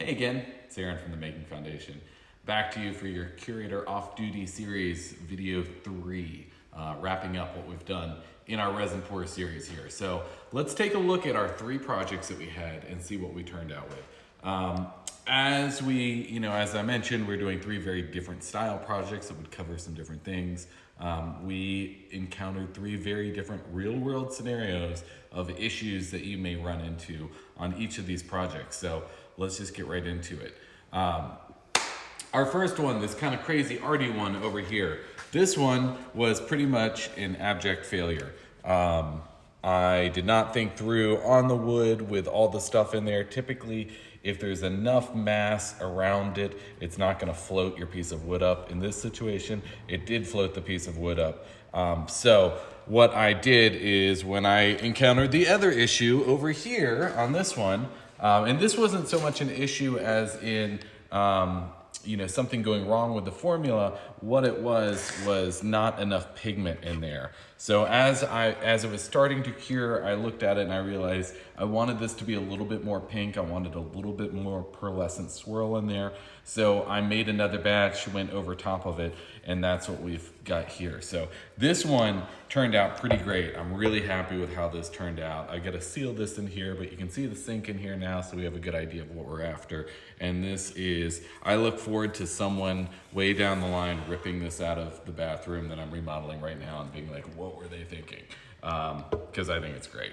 Hey again, it's Aaron from the Making Foundation. Back to you for your Curator Off-Duty Series, video 3, wrapping up what we've done in our resin pour series here. So let's take a look at our 3 projects that we had and see what we turned out with. As I mentioned, we're doing 3 very different style projects that would cover some different things. We encountered 3 very different real-world scenarios of issues that you may run into on each of these projects. So let's just get right into it. Our first one, this kind of crazy arty one over here, this one was pretty much an abject failure. I did not think through on the wood with all the stuff in there. Typically, if there's enough mass around it, it's not gonna float your piece of wood up. In this situation, it did float the piece of wood up. So what I did is when I encountered the other issue over here on this one, and this wasn't so much an issue as in, something going wrong with the formula. What it was not enough pigment in there. So as it was starting to cure, I looked at it and I realized I wanted this to be a little bit more pink. I wanted a little bit more pearlescent swirl in there. So I made another batch, went over top of it, and that's what we've got here. So this one turned out pretty great. I'm really happy with how this turned out. I gotta seal this in here, but you can see the sink in here now, so we have a good idea of what we're after. And this is, I look forward to someone way down the line ripping this out of the bathroom that I'm remodeling right now and being like, what were they thinking? Because I think it's great.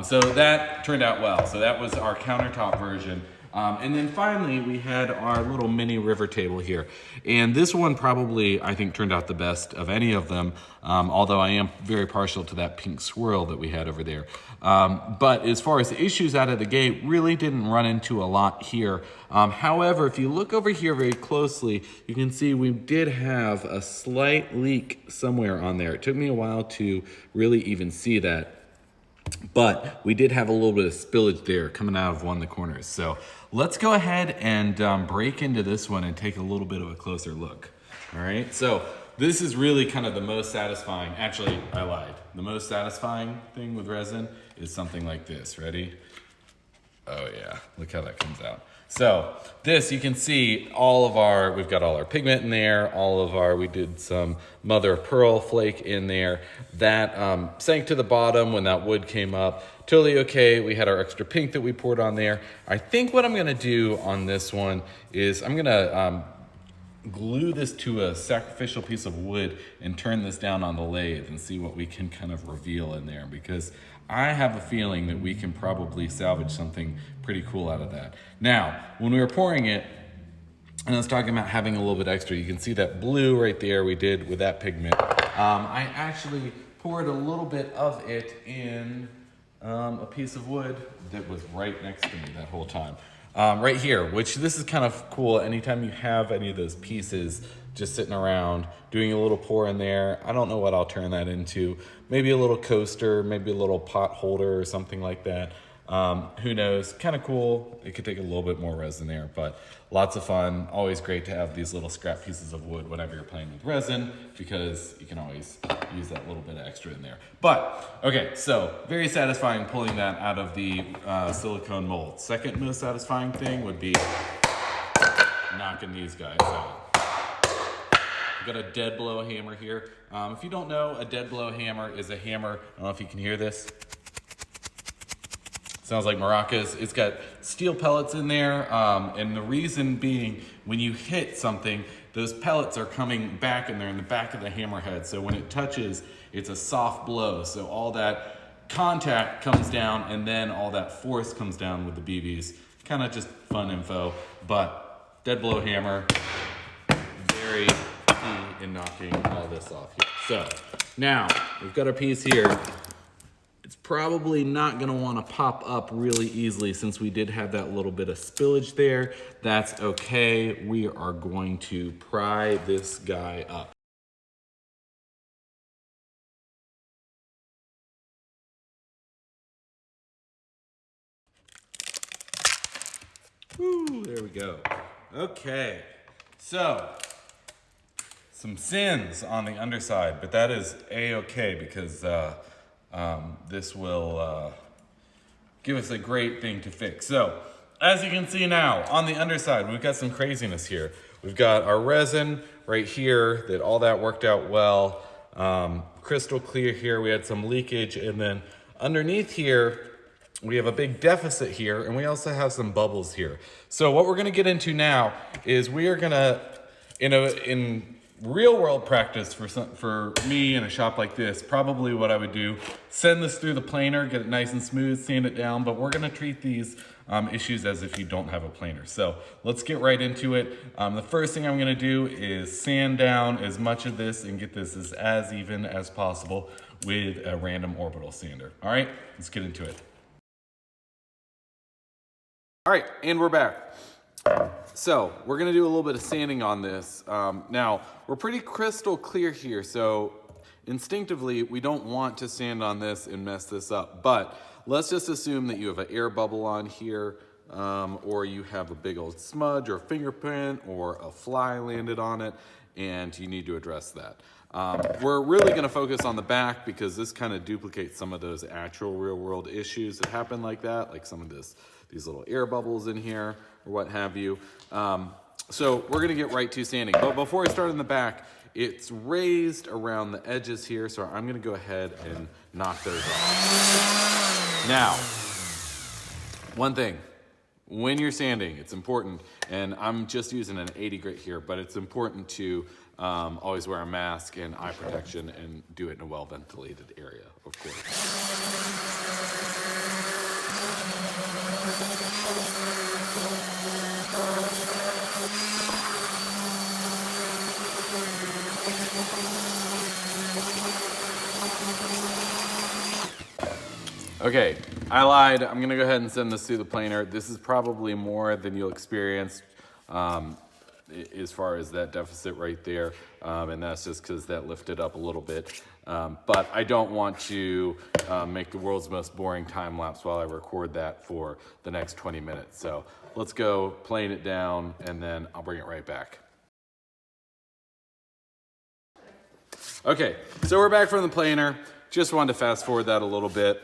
So that turned out well. So that was our countertop version. And then finally, we had our little mini river table here. And this one probably, I think, turned out the best of any of them, although I am very partial to that pink swirl that we had over there. But as far as the issues out of the gate, really didn't run into a lot here. However, if you look over here very closely, you can see we did have a slight leak somewhere on there. It took me a while to really even see that. But we did have a little bit of spillage there coming out of one of the corners. So let's go ahead and break into this one and take a little bit of a closer look. All right, so this is really kind of the most satisfying. Actually, I lied. The most satisfying thing with resin is something like this. Ready? Oh yeah, look how that comes out. So this, you can see we've got all our pigment in there, we did some mother of pearl flake in there. That sank to the bottom when that wood came up. Totally okay. We had our extra pink that we poured on there. I think what I'm gonna do on this one is I'm gonna glue this to a sacrificial piece of wood and turn this down on the lathe and see what we can kind of reveal in there, because I have a feeling that we can probably salvage something pretty cool out of that. Now, when we were pouring it, and I was talking about having a little bit extra, you can see that blue right there we did with that pigment. I actually poured a little bit of it in a piece of wood that was right next to me that whole time. Right here, which this is kind of cool. Anytime you have any of those pieces just sitting around, doing a little pour in there, I don't know what I'll turn that into. Maybe a little coaster, maybe a little pot holder or something like that. Who knows? Kind of cool. It could take a little bit more resin there, but lots of fun. Always great to have these little scrap pieces of wood whenever you're playing with resin, because you can always use that little bit of extra in there. But, okay, so very satisfying pulling that out of the silicone mold. Second most satisfying thing would be knocking these guys out. I've got a dead blow hammer here. If you don't know, a dead blow hammer is a hammer. I don't know if you can hear this. Sounds like maracas. It's got steel pellets in there, and the reason being, when you hit something, those pellets are coming back and they're in the back of the hammerhead. So when it touches, it's a soft blow. So all that contact comes down and then all that force comes down with the BBs. Kind of just fun info, but dead blow hammer, very key in knocking all this off here. So now we've got our piece here. It's probably not gonna wanna pop up really easily since we did have that little bit of spillage there. That's okay. We are going to pry this guy up. Woo, there we go. Okay, so some sins on the underside, but that is a-okay because this will give us a great thing to fix. So as you can see now, on the underside, we've got some craziness here. We've got our resin right here, that all that worked out well. Crystal clear here, we had some leakage, and then underneath here, we have a big deficit here, and we also have some bubbles here. So what we're gonna get into now is we are gonna, in real world practice for me in a shop like this, probably what I would do, send this through the planer, get it nice and smooth, sand it down, but we're gonna treat these issues as if you don't have a planer. So let's get right into it. The first thing I'm gonna do is sand down as much of this and get this as even as possible with a random orbital sander. All right, let's get into it. All right, and we're back. So we're gonna do a little bit of sanding on this. Now, we're pretty crystal clear here, so instinctively, we don't want to sand on this and mess this up, but let's just assume that you have an air bubble on here, or you have a big old smudge or fingerprint or a fly landed on it, and you need to address that. We're really gonna focus on the back because this kind of duplicates some of those actual real world issues that happen like that, like some of these little air bubbles in here or what have you. So we're gonna get right to sanding. But before I start in the back, it's raised around the edges here, so I'm gonna go ahead and knock those off. Now, one thing, when you're sanding, it's important, and I'm just using an 80 grit here, but it's important to always wear a mask and eye protection and do it in a well-ventilated area, of course. Okay, I lied. I'm gonna go ahead and send this through the planer. This is probably more than you'll experience as far as that deficit right there. And that's just because that lifted up a little bit. But I don't want to make the world's most boring time lapse while I record that for the next 20 minutes. So let's go plane it down and then I'll bring it right back. Okay, so we're back from the planer. Just wanted to fast forward that a little bit.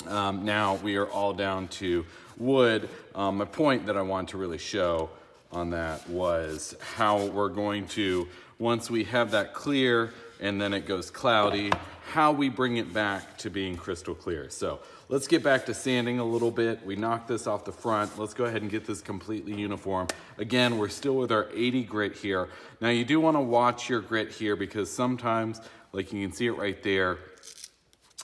Now we are all down to wood. My point that I wanted to really show on that was how we're going to, once we have that clear and then it goes cloudy, how we bring it back to being crystal clear. So let's get back to sanding a little bit. We knocked this off the front. Let's go ahead and get this completely uniform. Again, we're still with our 80 grit here. Now you do want to watch your grit here because sometimes, like you can see it right there,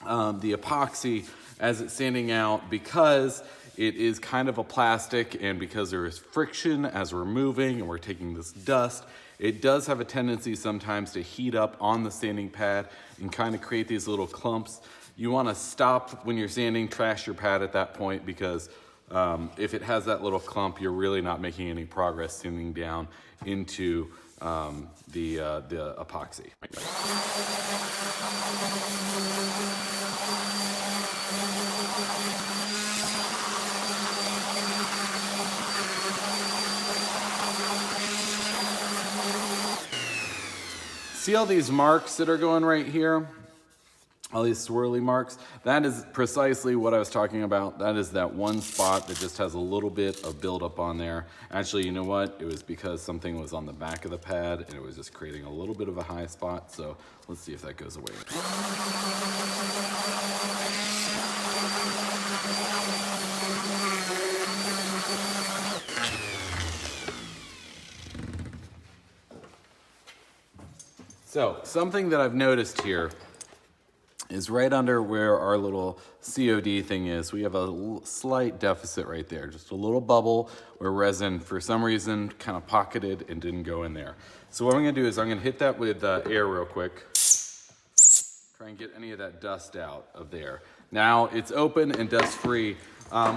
the epoxy as it's sanding out, because it is kind of a plastic and because there is friction as we're moving and we're taking this dust, it does have a tendency sometimes to heat up on the sanding pad and kind of create these little clumps. You want to stop when you're sanding, trash your pad at that point, because if it has that little clump, you're really not making any progress sanding down into the epoxy. See all these marks that are going right here? All these swirly marks? That is precisely what I was talking about. That is that one spot that just has a little bit of buildup on there. Actually, you know what? It was because something was on the back of the pad and it was just creating a little bit of a high spot. So let's see if that goes away. So something that I've noticed here is right under where our little C.O.D. thing is, we have a slight deficit right there, just a little bubble where resin, for some reason, kind of pocketed and didn't go in there. So what I'm gonna do is I'm gonna hit that with air real quick, try and get any of that dust out of there. Now it's open and dust-free.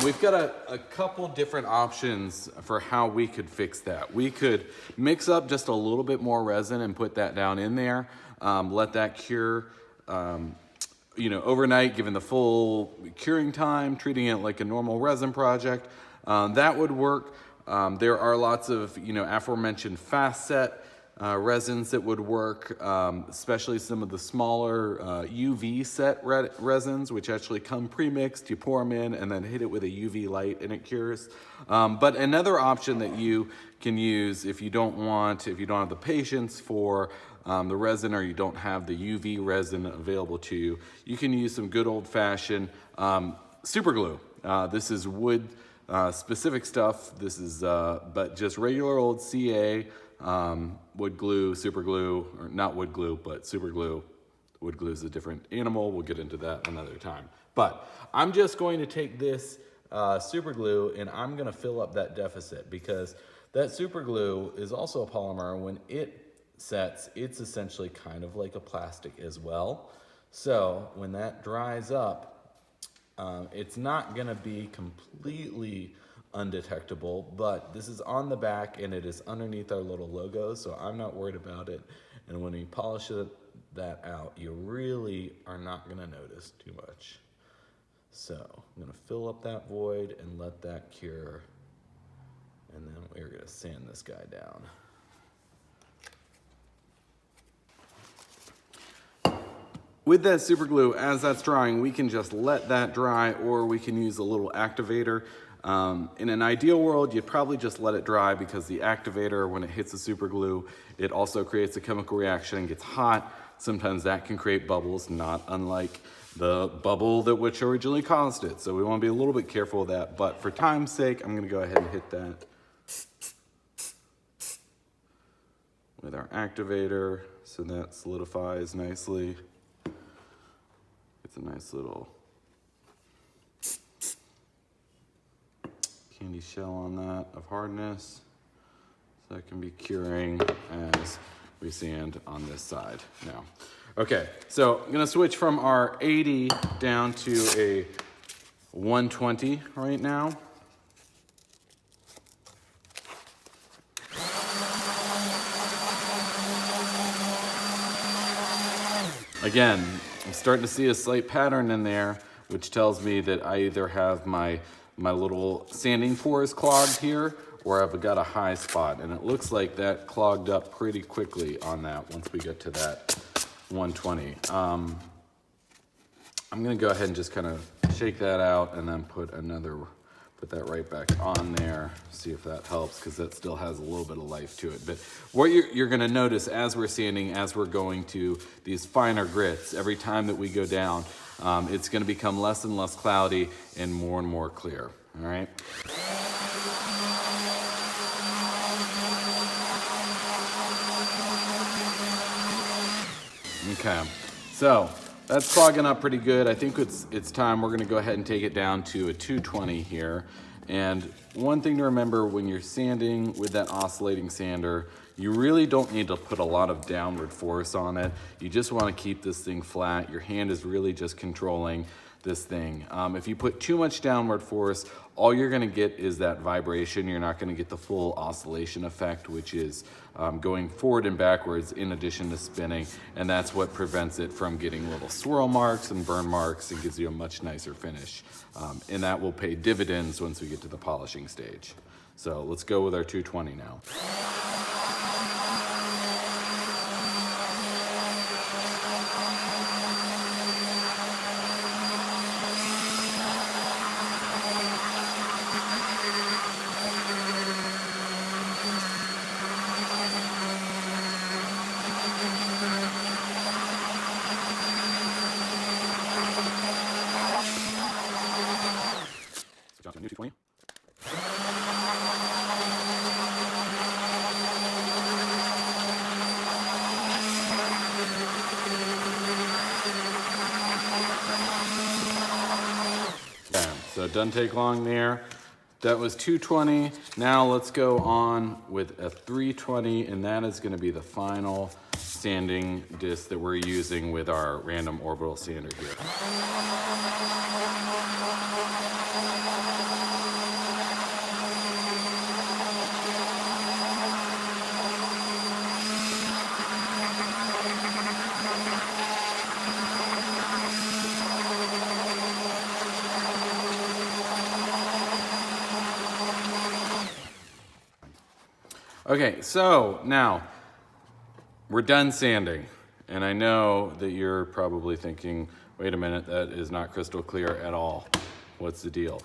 We've got a couple different options for how we could fix that. We could mix up just a little bit more resin and put that down in there, let that cure overnight, given the full curing time, treating it like a normal resin project. That would work. There are lots of, aforementioned fast set resins that would work, especially some of the smaller UV set resins, which actually come pre-mixed. You pour them in and then hit it with a UV light and it cures. But another option that you can use if you don't have the patience for the resin, or you don't have the UV resin available to you, you can use some good old-fashioned super glue. This is wood specific stuff. This is but just regular old CA wood glue, super glue, or not wood glue, but super glue. Wood glue is a different animal. We'll get into that another time. But I'm just going to take this super glue and I'm going to fill up that deficit, because that super glue is also a polymer. When it sets, it's essentially kind of like a plastic as well. So when that dries up, it's not going to be completely undetectable, but this is on the back and it is underneath our little logo, so I'm not worried about it. And when we polish that out, you really are not going to notice too much. So I'm going to fill up that void and let that cure, and then we're going to sand this guy down. With that super glue, as that's drying, we can just let that dry, or we can use a little activator. In an ideal world, you'd probably just let it dry, because the activator, when it hits the super glue, it also creates a chemical reaction and gets hot. Sometimes that can create bubbles, not unlike the bubble that which originally caused it. So we want to be a little bit careful of that. But for time's sake, I'm going to go ahead and hit that with our activator so that solidifies nicely. It's a nice little candy shell on that of hardness. So that can be curing as we sand on this side now. Okay, so I'm gonna switch from our 80 down to a 120 right now. Again, I'm starting to see a slight pattern in there, which tells me that I either have my little sanding pores clogged here, or I've got a high spot. And it looks like that clogged up pretty quickly on that once we get to that 120. I'm gonna go ahead and just kind of shake that out and then put that right back on there, see if that helps, because that still has a little bit of life to it. But what you're gonna notice as we're sanding, as we're going to these finer grits, every time that we go down, it's gonna become less and less cloudy and more clear, all right? Okay, so that's clogging up pretty good. I think it's time. We're gonna go ahead and take it down to a 220 here. And one thing to remember when you're sanding with that oscillating sander, you really don't need to put a lot of downward force on it. You just wanna keep this thing flat. Your hand is really just controlling this thing. If you put too much downward force, all you're gonna get is that vibration. You're not gonna get the full oscillation effect, which is going forward and backwards in addition to spinning, and that's what prevents it from getting little swirl marks and burn marks and gives you a much nicer finish. And that will pay dividends once we get to the polishing stage. So let's go with our 220 now. New 220. Okay, so it doesn't take long there. That was 220. Now let's go on with a 320, and that is going to be the final sanding disc that we're using with our random orbital sander here. Okay, so now we're done sanding. And I know that you're probably thinking, wait a minute, that is not crystal clear at all. What's the deal?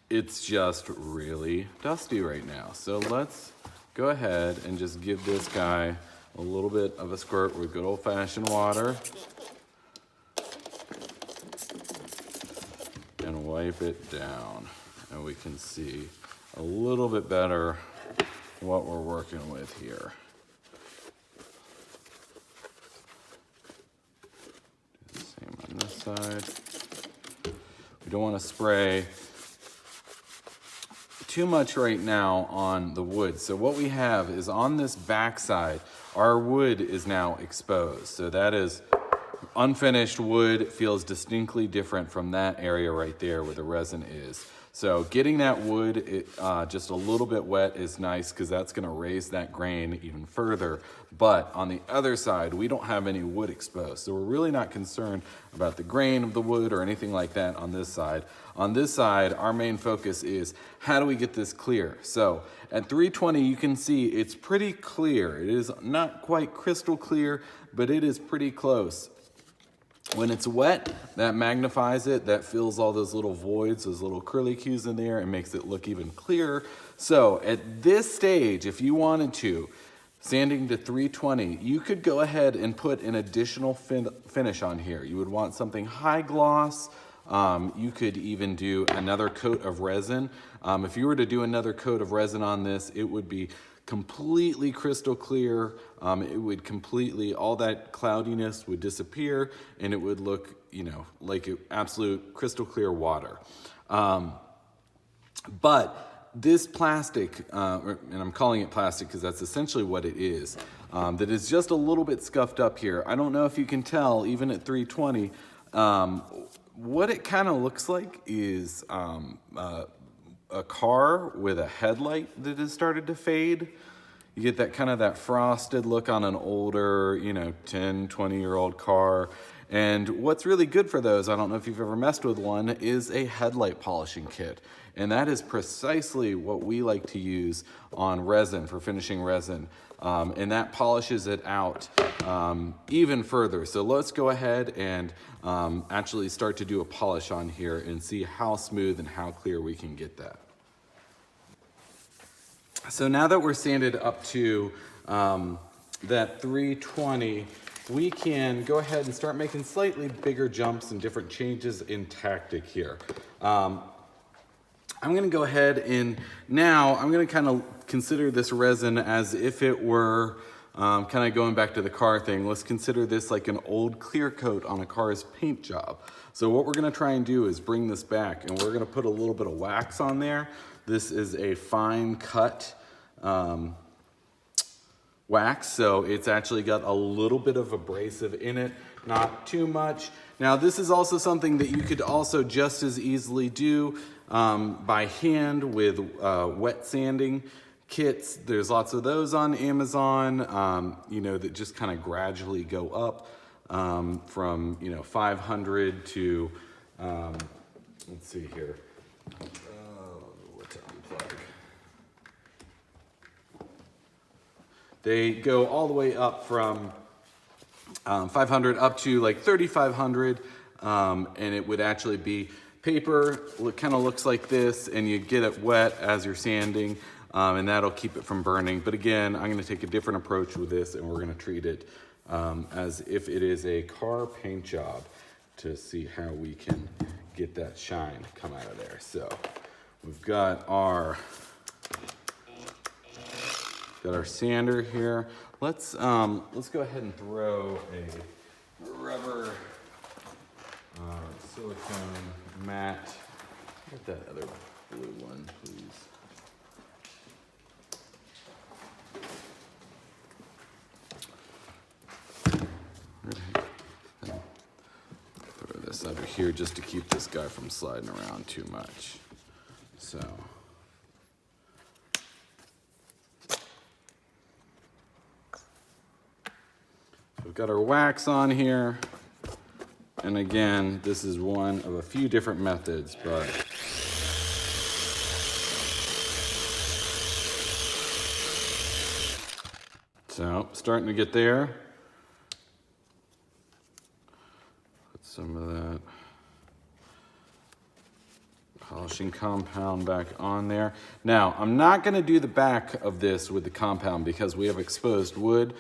It's just really dusty right now. So let's go ahead and just give this guy a little bit of a squirt with good old-fashioned water and wipe it down. And we can see a little bit better what we're working with here. Do the same on this side. We don't want to spray too much right now on the wood. So what we have is on this back side, our wood is now exposed. So that is unfinished wood. It feels distinctly different from that area right there where the resin is. So getting that wood just a little bit wet is nice because that's going to raise that grain even further. But on the other side, we don't have any wood exposed. So we're really not concerned about the grain of the wood or anything like that on this side. On this side, our main focus is how do we get this clear? So at 320, you can see it's pretty clear. It is not quite crystal clear, but it is pretty close. When it's wet, that magnifies it, that fills all those little voids, those little curlicues in there, and makes it look even clearer. So at this stage, if you wanted to, sanding to 320, you could go ahead and put an additional finish on here. You would want something high gloss. You could even do another coat of resin. If you were to do another coat of resin on this, it would be completely crystal clear. It would completely, all that cloudiness would disappear and it would look, you know, like absolute crystal clear water. But this plastic, and I'm calling it plastic because that's essentially what it is, that is just a little bit scuffed up here. I don't know if you can tell, even at 320, what it kind of looks like is a car with a headlight that has started to fade. You get that kind of that frosted look on an older, 10, 20-year-old car. And what's really good for those, I don't know if you've ever messed with one, is a headlight polishing kit. And that is precisely what we like to use on resin, for finishing resin. And that polishes it out even further. So let's go ahead and actually start to do a polish on here and see how smooth and how clear we can get that. So now that we're sanded up to that 320, we can go ahead and start making slightly bigger jumps and different changes in tactic here. I'm gonna go ahead and now I'm gonna kind of consider this resin as if it were kind of going back to the car thing. Let's consider this like an old clear coat on a car's paint job. So what we're gonna try and do is bring this back and we're gonna put a little bit of wax on there. This is a fine cut wax, so it's actually got a little bit of abrasive in it, not too much. Now this is also something that you could also just as easily do by hand with wet sanding kits. There's lots of those on Amazon, that just kind of gradually go up from 500 to let's see here. What's that plug? They go all the way up from 500 up to like 3,500, and it would actually be paper. It kind of looks like this, and you get it wet as you're sanding, and that'll keep it from burning. But again, I'm going to take a different approach with this, and we're going to treat it as if it is a car paint job to see how we can get that shine come out of there. So we've got our sander here. Let's go ahead and throw a rubber silicone mat. Get that other blue one, please. Throw this over here just to keep this guy from sliding around too much. So. We've got our wax on here, and again, this is one of a few different methods, but So starting to get there. Put some of that polishing compound back on there. Now, I'm not gonna do the back of this with the compound because we have exposed wood.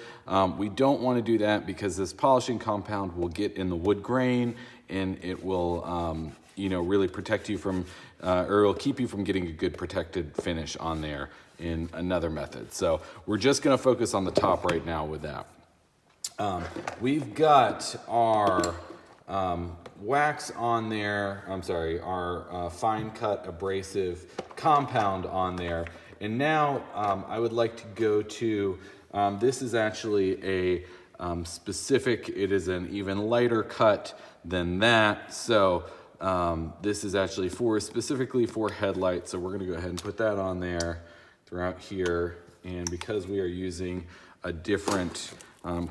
We don't wanna do that because this polishing compound will get in the wood grain and it will really protect you from, or it'll keep you from getting a good protected finish on there in another method. So we're just gonna focus on the top right now with that. We've got our wax on there, our fine cut abrasive compound on there. And now I would like to go to, this is actually a specific, it is an even lighter cut than that. So this is actually specifically for headlights. So we're gonna go ahead and put that on there throughout here. And because we are using a different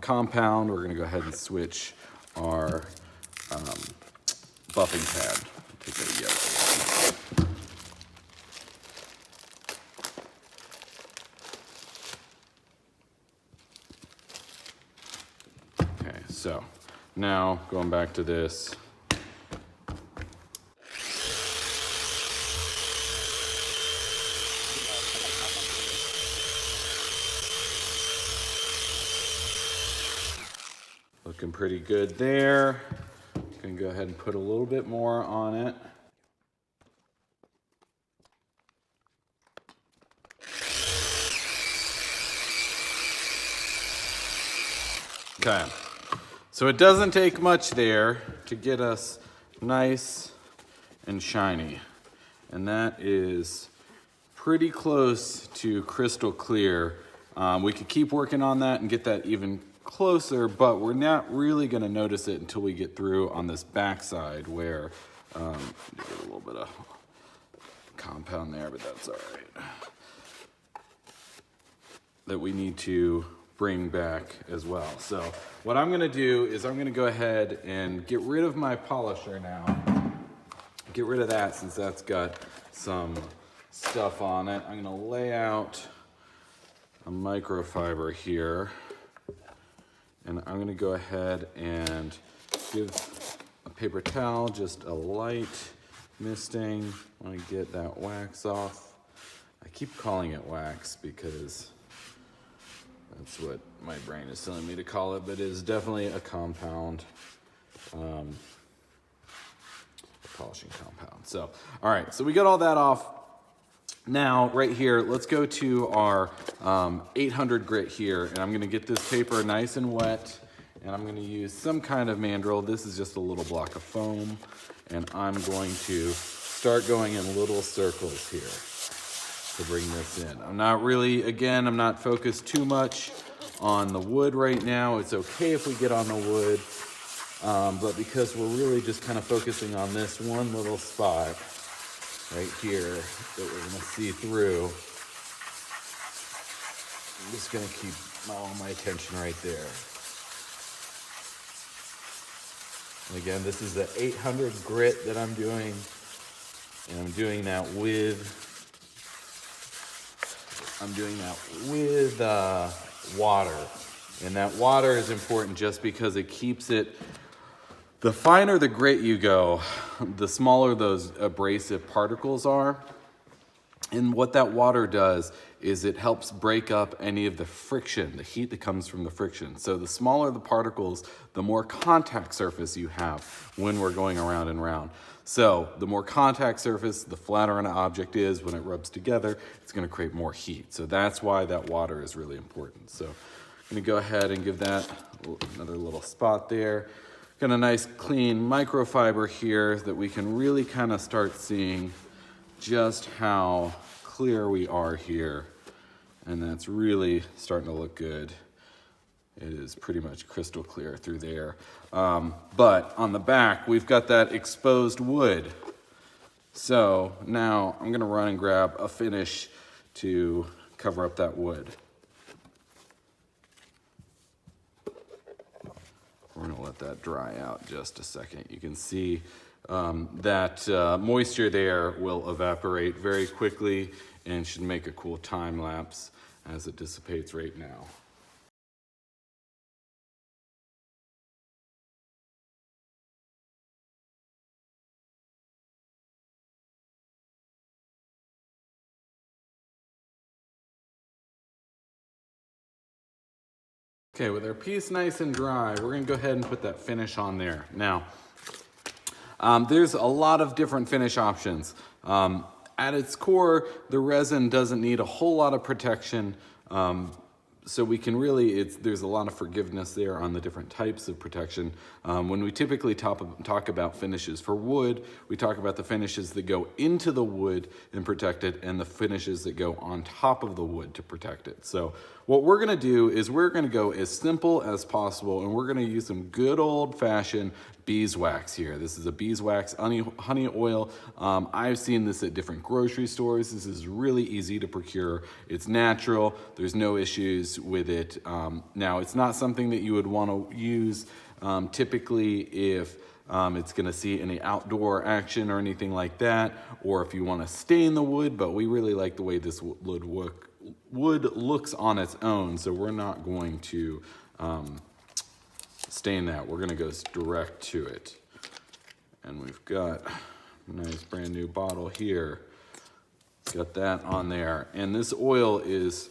compound, we're gonna go ahead and switch our buffing pad. Take that yellow. Okay, so now going back to this. Looking pretty good there. Gonna go ahead and put a little bit more on it. Okay, so it doesn't take much there to get us nice and shiny. And that is pretty close to crystal clear. We could keep working on that and get that even closer, but we're not really going to notice it until we get through on this backside where get a little bit of compound there, but that's all right. That we need to bring back as well. So what I'm going to do is I'm going to go ahead and get rid of my polisher now. Get rid of that since that's got some stuff on it. I'm going to lay out a microfiber here. And I'm gonna go ahead and give a paper towel just a light misting. I wanna get that wax off. I keep calling it wax because that's what my brain is telling me to call it, but it is definitely a compound, polishing compound. So, all right, so we got all that off. Now, right here, let's go to our 800 grit here, and I'm gonna get this paper nice and wet, and I'm gonna use some kind of mandrel. This is just a little block of foam, and I'm going to start going in little circles here to bring this in. I'm not focused too much on the wood right now. It's okay if we get on the wood, but because we're really just kind of focusing on this one little spot, right here that we're gonna see through. I'm just gonna keep all my attention right there. And again, this is the 800 grit that I'm doing, and I'm doing that with water. And that water is important just because it keeps it. The finer the grit you go, the smaller those abrasive particles are. And what that water does is it helps break up any of the friction, the heat that comes from the friction. So the smaller the particles, the more contact surface you have when we're going around and around. So the more contact surface, the flatter an object is when it rubs together, it's gonna create more heat. So that's why that water is really important. So I'm gonna go ahead and give that another little spot there. Got a nice clean microfiber here that we can really kind of start seeing just how clear we are here. And that's really starting to look good. It is pretty much crystal clear through there. But on the back, we've got that exposed wood. So now I'm gonna run and grab a finish to cover up that wood. We're gonna let that dry out just a second. You can see that moisture there will evaporate very quickly and should make a cool time lapse as it dissipates right now. Okay, with our piece nice and dry, we're gonna go ahead and put that finish on there. Now, there's a lot of different finish options. At its core, the resin doesn't need a whole lot of protection. So we can really, there's a lot of forgiveness there on the different types of protection. When we typically talk about finishes for wood, we talk about the finishes that go into the wood and protect it, and the finishes that go on top of the wood to protect it. So what we're gonna do is we're gonna go as simple as possible, and we're gonna use some good old-fashioned beeswax here. This is a beeswax honey oil. I've seen this at different grocery stores. This is really easy to procure. It's natural. There's no issues with it. Now, it's not something that you would want to use typically if it's going to see any outdoor action or anything like that, or if you want to stain the wood, but we really like the way this wood looks on its own, so we're not going to stain that. We're gonna go direct to it. And we've got a nice brand new bottle here. Got that on there. And this oil is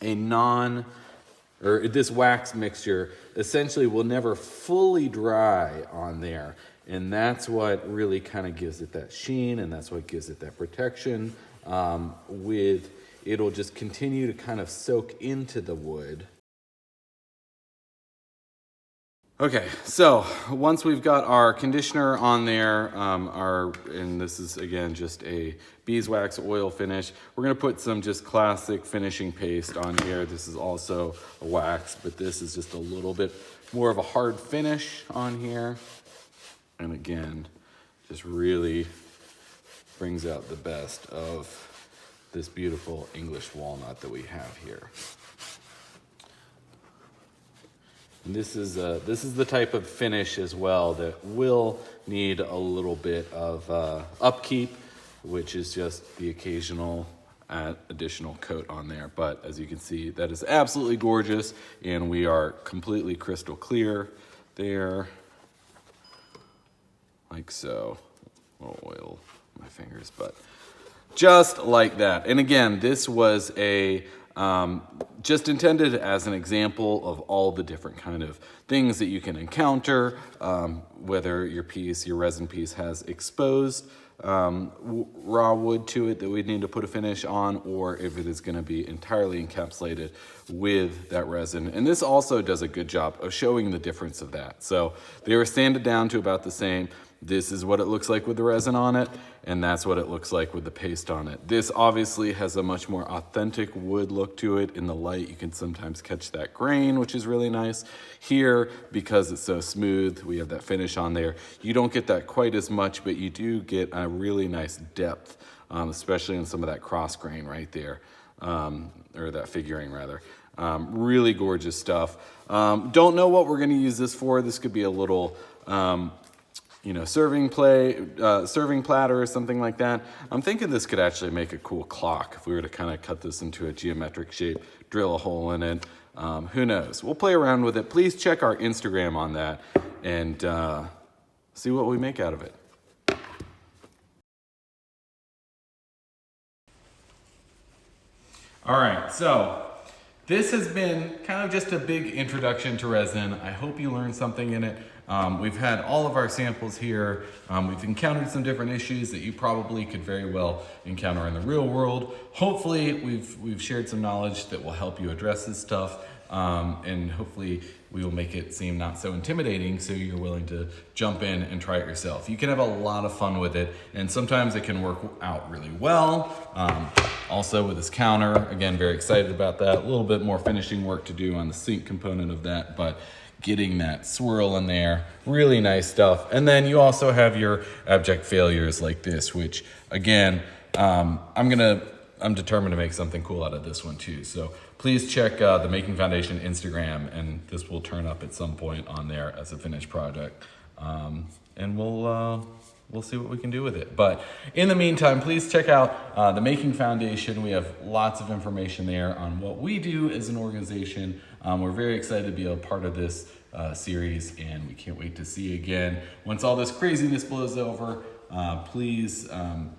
this wax mixture essentially will never fully dry on there. And that's what really kind of gives it that sheen, and that's what gives it that protection. It'll just continue to kind of soak into the wood. Okay, so once we've got our conditioner on there, and this is again just a beeswax oil finish, we're gonna put some just classic finishing paste on here. This is also a wax, but this is just a little bit more of a hard finish on here. And again, just really brings out the best of this beautiful English walnut that we have here. And this is the type of finish as well that will need a little bit of upkeep, which is just the occasional additional coat on there. But as you can see, that is absolutely gorgeous, and we are completely crystal clear there, like so. A little oil on my fingers, but just like that. And again, this was just intended as an example of all the different kind of things that you can encounter, whether your resin piece has exposed raw wood to it that we need to put a finish on, or if it is going to be entirely encapsulated with that resin. And this also does a good job of showing the difference of that. So they were sanded down to about the same. This is what it looks like with the resin on it, and that's what it looks like with the paste on it. This obviously has a much more authentic wood look to it. In the light, you can sometimes catch that grain, which is really nice. Here, because it's so smooth, we have that finish on there. You don't get that quite as much, but you do get a really nice depth, especially in some of that cross grain right there, or that figuring rather. Really gorgeous stuff. Don't know what we're gonna use this for. This could be a little, serving platter or something like that. I'm thinking this could actually make a cool clock if we were to kind of cut this into a geometric shape, drill a hole in it. Who knows? We'll play around with it. Please check our Instagram on that and see what we make out of it. All right, so this has been kind of just a big introduction to resin. I hope you learned something in it. We've had all of our samples here. We've encountered some different issues that you probably could very well encounter in the real world. Hopefully we've shared some knowledge that will help you address this stuff, and hopefully we will make it seem not so intimidating so you're willing to jump in and try it yourself. You can have a lot of fun with it, and sometimes it can work out really well. Also with this counter, again, very excited about that. A little bit more finishing work to do on the sink component of that, but getting that swirl in there, really nice stuff. And then you also have your abject failures like this, which again, I'm determined to make something cool out of this one too. So please check the Making Foundation Instagram, and this will turn up at some point on there as a finished project. And we'll see what we can do with it. But in the meantime, please check out the Making Foundation. We have lots of information there on what we do as an organization. We're very excited to be a part of this series, and we can't wait to see you again. Once all this craziness blows over, please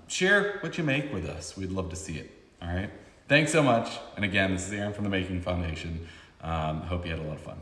share what you make with us. We'd love to see it. All right. Thanks so much. And again, this is Aaron from the Making Foundation. Hope you had a lot of fun.